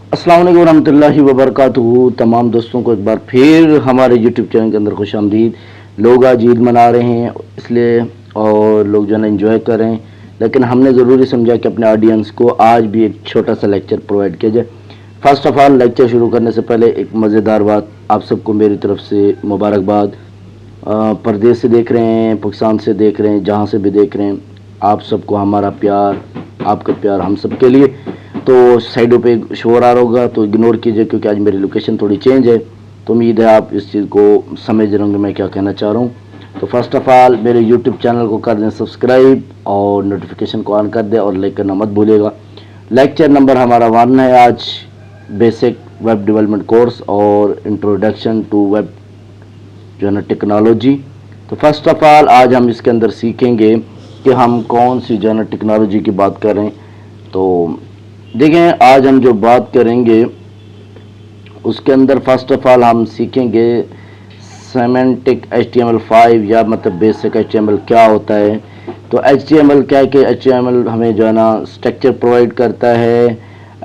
अस्सलाम वालेकुम रहमतुल्लाहि व बरकातुहू। तमाम दोस्तों को एक बार फिर हमारे यूट्यूब चैनल के अंदर खुश आमदीद। लोग आज ईद मना रहे हैं इसलिए, और लोग जो है ना इंजॉय कर रहे हैं, लेकिन हमने ज़रूरी समझा कि अपने ऑडियंस को आज भी एक छोटा सा लेक्चर प्रोवाइड किया जाए। फ़र्स्ट ऑफ़ ऑल, लेक्चर शुरू करने से पहले एक मज़ेदार बात, आप सबको मेरी तरफ से मुबारकबाद। परदेश से देख रहे हैं, पाकिस्तान से देख रहे हैं, जहाँ से भी देख रहे हैं, आप सबको हमारा प्यार, आपका प्यार हम सब के लिए। तो साइडों पे शोर आ रहा होगा तो इग्नोर कीजिए, क्योंकि आज मेरी लोकेशन थोड़ी चेंज है, तो उम्मीद है आप इस चीज़ को समझ रहे होंगे मैं क्या कहना चाह रहा हूँ। तो फर्स्ट ऑफ़ ऑल मेरे यूट्यूब चैनल को कर दें सब्सक्राइब और नोटिफिकेशन को ऑन कर दें और लाइक करना मत भूलिएगा। लेक्चर नंबर हमारा 1 है आज, बेसिक वेब डेवलपमेंट कोर्स और इंट्रोडक्शन टू वेब जो है ना टेक्नोलॉजी। तो फर्स्ट ऑफ़ ऑल आज हम इसके अंदर सीखेंगे कि हम कौन सी जो है ना टेक्नोलॉजी की बात कर रहे हैं। तो देखें, आज हम जो बात करेंगे उसके अंदर फर्स्ट ऑफ़ ऑल हम सीखेंगे सेमेंटिक HTML5 या मतलब बेसिक HTML क्या होता है। तो HTML क्या है कि HTML हमें जो है ना स्ट्रक्चर प्रोवाइड करता है।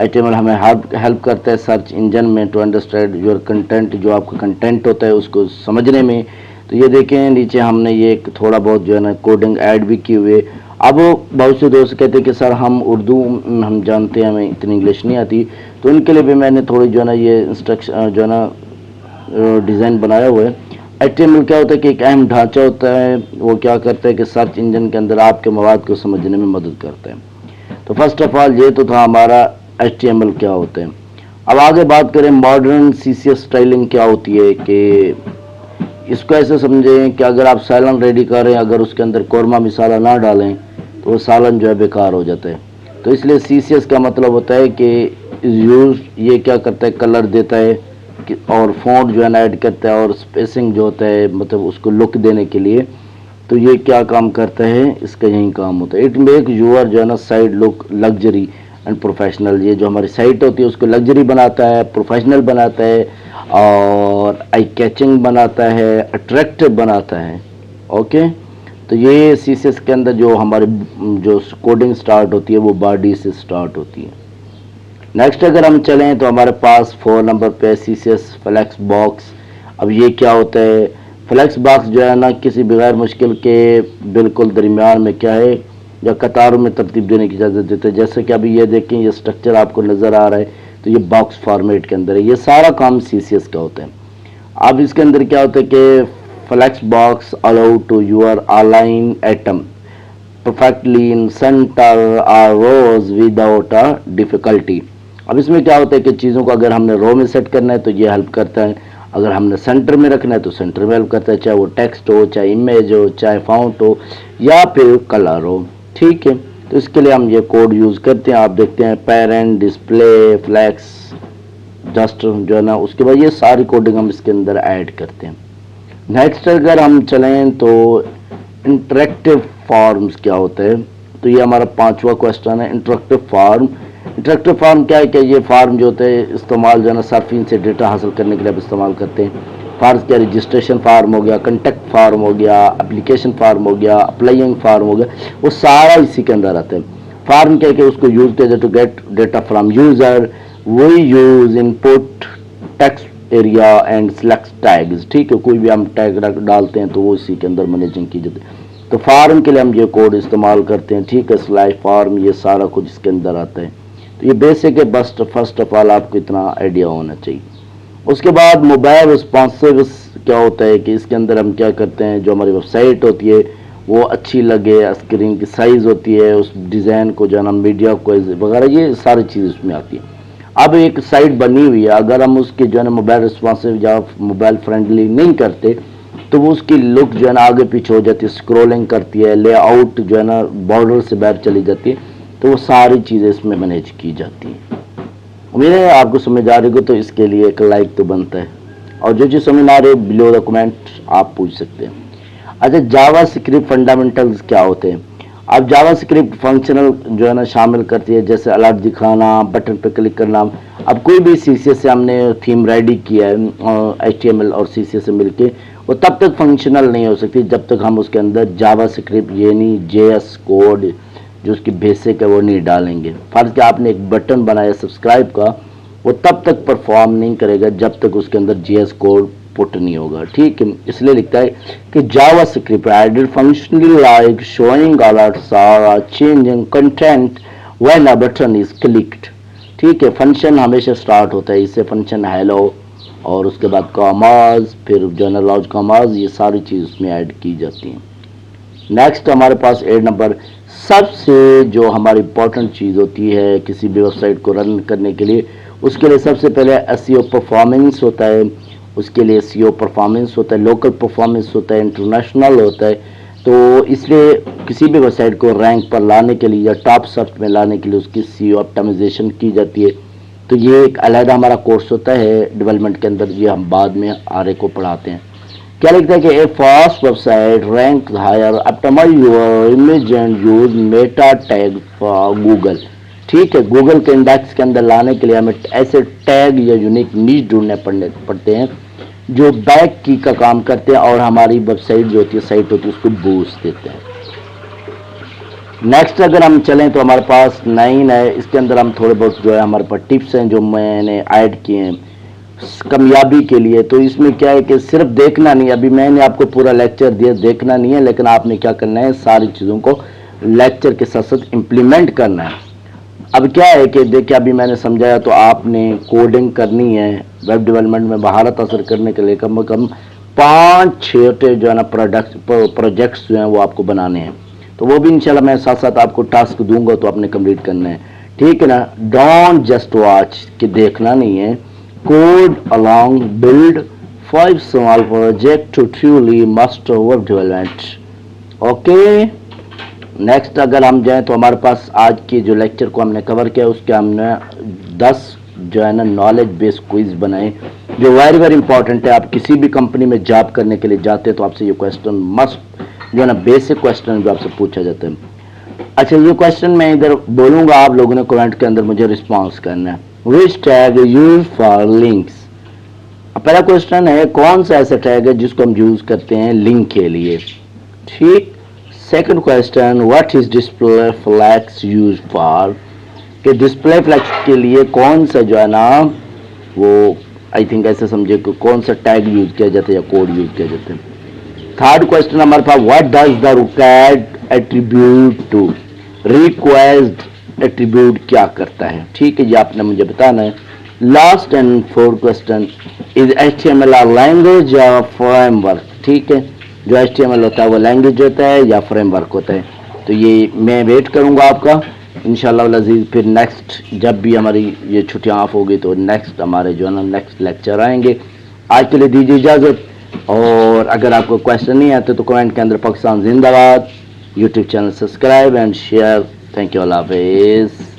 HTML हमें हेल्प करता है सर्च इंजन में टू अंडरस्टैंड योर कंटेंट, जो आपका कंटेंट होता है उसको समझने में। तो ये देखें नीचे हमने ये थोड़ा बहुत जो है ना कोडिंग ऐड भी किए हुए। अब बहुत से दोस्त कहते हैं कि सर हम उर्दू हम जानते हैं, हमें इतनी इंग्लिश नहीं आती, तो उनके लिए भी मैंने थोड़ी जो है ना ये इंस्ट्रक्शन जो है ना डिज़ाइन बनाया हुआ है। HTML क्या होता है कि एक अहम ढांचा होता है, वो क्या करता है कि सर्च इंजन के अंदर आपके मवाद को समझने में मदद करता है। तो फर्स्ट ऑफ़ ऑल ये तो था हमारा HTML क्या होता है। अब आगे बात करें मॉडर्न CSS स्टाइलिंग क्या होती है, कि इसको ऐसे समझें कि अगर आप सालन रेडी करें, अगर उसके अंदर कौरमा मसाला ना डालें तो वो सालन जो है बेकार हो जाता है। तो इसलिए CSS का मतलब होता है कि यूज़ ये क्या करता है, कलर देता है कि और फॉन्ट जो है ना ऐड करता है, और स्पेसिंग जो होता है मतलब उसको लुक देने के लिए। तो ये क्या काम करता है, इसका यही काम होता है। इट मेक यूअर जो है ना site look luxury and professional. ये जो हमारी साइट होती है उसको लग्जरी बनाता है, प्रोफेशनल बनाता है, और आई कैचिंग बनाता है, अट्रैक्टिव बनाता है। ओके, तो ये CSS के अंदर जो हमारी जो कोडिंग स्टार्ट होती है वो बॉडी से स्टार्ट होती है। नेक्स्ट अगर हम चलें तो हमारे पास 4 नंबर पे CSS फ्लेक्स बॉक्स। अब ये क्या होता है, फ्लेक्स बॉक्स जो है ना किसी बगैर मुश्किल के बिल्कुल दरमियान में क्या है, या कतारों में तरतीब देने की इजाज़त देते हैं। जैसे कि अभी ये देखें, ये स्ट्रक्चर आपको नज़र आ रहा है, तो ये बॉक्स फॉर्मेट के अंदर है। ये सारा काम CSS का होता है। अब इसके अंदर क्या होता है कि flex box allow to your align item perfectly in center और रोज विदाउट अ डिफ़िकल्टी। अब इसमें क्या होता है कि चीज़ों को अगर हमने रो में सेट करना है तो ये हेल्प करता है, अगर हमने सेंटर में रखना है तो सेंटर में हेल्प करता है, चाहे वो टेक्स्ट हो, चाहे इमेज हो, चाहे फाउंट हो, या फिर कलर हो। ठीक है, तो इसके लिए हम ये कोड यूज़ करते हैं। आप देखते हैं पेरेंट, डिस्प्ले, फ्लैक्स, जस्ट जो है ना, उसके बाद ये सारी कोडिंग हम इसके अंदर ऐड करते हैं। नेक्स्ट अगर हम चलें तो इंटरेक्टिव फॉर्म्स क्या होता है। तो ये हमारा 5वां क्वेश्चन है, इंटरेक्टिव फॉर्म। इंटरेक्टिव फॉर्म क्या है कि ये फॉर्म जो होते हैं इस्तेमाल जो है ना सार्फिन से डेटा हासिल करने के लिए आप इस्तेमाल करते हैं। फॉर्म्स क्या, रजिस्ट्रेशन फॉर्म हो गया, कंटेक्ट फॉर्म हो गया, एप्लीकेशन फॉर्म हो गया, अप्लाइंग फॉर्म हो गया, वो सारा इसी के अंदर आता है। फॉर्म क्या है कि उसको यूज़ किया जाए to get data from user, we use input text area and select tags. ठीक है, कोई भी हम टैग डालते हैं तो वो इसी के अंदर मैनेजिंग की जाती है। तो फॉर्म के लिए हम ये कोड इस्तेमाल करते हैं। ठीक है, स्लैश फॉर्म, ये सारा कुछ इसके अंदर आता है। तो ये बेसिक है, बस फर्स्ट ऑफ ऑल आपको इतना आइडिया होना चाहिए। उसके बाद मोबाइल रिस्पॉन्सिव क्या होता है कि इसके अंदर हम क्या करते हैं, जो हमारी वेबसाइट होती है वो अच्छी लगे, स्क्रीन की साइज़ होती है, उस डिज़ाइन को जो है ना मीडिया को वगैरह, ये सारी चीज़ उसमें आती है। अब एक साइट बनी हुई है, अगर हम उसकी जो है ना मोबाइल रिस्पॉन्सिव या मोबाइल फ्रेंडली नहीं करते तो वो उसकी लुक जो है ना आगे पीछे हो जाती है, स्क्रॉलिंग करती है, लेआउट जो है ना बॉर्डर से बाहर चली जाती है। तो वो सारी चीज़ें इसमें मैनेज की जाती हैं। उम्मीद है आपको समझ आ रही हो, तो इसके लिए एक लाइक तो बनता है, और जो चीज़ समझ ना आ रही बिलो द कमेंट आप पूछ सकते हैं। अच्छा, जावा स्क्रिप्ट फंडामेंटल्स क्या होते हैं। अब जावा स्क्रिप्ट फंक्शनल जो है ना शामिल करती है, जैसे अलर्ट दिखाना, बटन पर क्लिक करना। अब कोई भी CSS से हमने थीम रेडी किया है HTML और CSS से मिलके, वो तब तक फंक्शनल नहीं हो सकती जब तक हम उसके अंदर जावा स्क्रिप्ट यानी JS कोड जो उसकी बेसिक है वो नहीं डालेंगे। फर्ज कि आपने एक बटन बनाया सब्सक्राइब का, وہ تب تک پرفارم نہیں کرے گا جب تک اس کے اندر جی ایس کوڈ پٹ نہیں ہوگا. ٹھیک ہے, اس لیے لکھتا ہے کہ JavaScript added functionality like showing alerts اور changing content when a button is clicked. ٹھیک ہے, فنکشن ہمیشہ سٹارٹ ہوتا ہے اس سے, فنکشن ہیلو اور اس کے بعد کاماز, پھر جو ہے نا لاج کاماز, یہ ساری چیز اس میں ایڈ کی جاتی ہیں. نیکسٹ ہمارے پاس 8 نمبر, سب سے جو ہماری امپورٹنٹ چیز ہوتی ہے کسی بھی ویب سائٹ کو رن کرنے کے لیے, اس کے لیے سب سے پہلے ایس ای او پرفارمنس ہوتا ہے. اس کے لیے سی او پرفارمنس ہوتا ہے, لوکل پرفارمنس ہوتا ہے, انٹرنیشنل ہوتا ہے. تو اس لیے کسی بھی ویب سائٹ کو رینک پر لانے کے لیے یا ٹاپ سرچ میں لانے کے لیے اس کی سی او آپٹیمائزیشن کی جاتی ہے. تو یہ ایک علیحدہ ہمارا کورس ہوتا ہے ڈیولپمنٹ کے اندر, یہ ہم بعد میں آرے کو پڑھاتے ہیں. کیا لکھتا ہے کہ a fast website rank higher optimize your image and use meta tag for Google. ٹھیک ہے, گوگل کے انڈیکس کے اندر لانے کے لیے ہمیں ایسے ٹیگ یا یونیک نیچ ڈھونڈنے پڑتے ہیں جو بیک کی کا کام کرتے ہیں اور ہماری ویب سائٹ جو ہوتی ہے, سائٹ ہوتی ہے, اس کو بوسٹ دیتے ہیں. نیکسٹ اگر ہم چلیں تو ہمارے پاس 9 ہے, اس کے اندر ہم تھوڑے بہت جو ہے ہمارے پاس ٹپس ہیں جو میں نے ایڈ کیے ہیں کامیابی کے لیے. تو اس میں کیا ہے کہ صرف دیکھنا نہیں, ابھی میں نے آپ کو پورا لیکچر دیا, دیکھنا نہیں ہے, لیکن آپ نے کیا کرنا ہے, ساری چیزوں کو لیکچر کے ساتھ ساتھ امپلیمنٹ کرنا ہے. اب کیا ہے کہ دیکھیں ابھی میں نے سمجھایا تو آپ نے کوڈنگ کرنی ہے, ویب ڈیولپمنٹ میں مہارت حاصل کرنے کے لیے کم از کم 5 چھوٹے جو ہے نا پروجیکٹس جو ہیں وہ آپ کو بنانے ہیں. تو وہ بھی انشاءاللہ میں ساتھ ساتھ آپ کو ٹاسک دوں گا تو آپ نے کمپلیٹ کرنا ہے. ٹھیک ہے نا, ڈونٹ جسٹ واچ کہ دیکھنا نہیں ہے, code along build 5 small project to truly master web development. Okay, next اگر ہم جائیں تو ہمارے پاس آج کی جو لیکچر کو ہم نے کور کیا اس کے ہم نے 10 جو ہے نا نالج بیس کوئز بنائے جو ویری ویری امپورٹنٹ ہے. آپ کسی بھی کمپنی میں جاب کرنے کے لیے جاتے ہیں تو آپ سے یہ کویسچن مسٹ جو ہے نا بیسک کویسچن جو آپ سے پوچھا جاتا ہے. اچھا, یہ کویسچن میں ادھر بولوں گا, آپ لوگوں نے کمنٹ کے اندر مجھے رسپانس کرنا ہے. وچ ٹیگ یوز فار لنکس. پہلا کویسچن ہے کون سا ایسا ٹیگ ہے جس کو ہم یوز کرتے ہیں لنک کے لیے. ٹھیک. Second question, what is display flex use for, کہ ڈسپلے فلیکس کے لیے کون سا جو ہے نا وہ آئی تھنک ایسے سمجھے کہ کون سا ٹیگ یوز کیا جاتا ہے یا کوڈ یوز کیا جاتا ہے. تھرڈ کویسچن ہمارے پاس, what does the required attribute do, required attribute کیا کرتا ہے. ٹھیک ہے, یہ آپ نے مجھے بتانا ہے. Last and fourth question, is H T M L language or framework. ٹھیک ہے, جو ایچ ٹی ایم ایل ہوتا ہے وہ لینگویج ہوتا ہے یا فریم ورک ہوتا ہے. تو یہ میں ویٹ کروں گا آپ کا انشاءاللہ العزیز. پھر نیکسٹ جب بھی ہماری یہ چھٹیاں آف ہوگی تو نیکسٹ ہمارے جو ہے نا نیکسٹ لیکچر آئیں گے. آج کے لیے دیجیے اجازت, اور اگر آپ کو کویسچن نہیں آتے تو کمنٹ کے اندر پاکستان زندہ باد, YouTube channel subscribe and share. Thank you, Allah حافظ.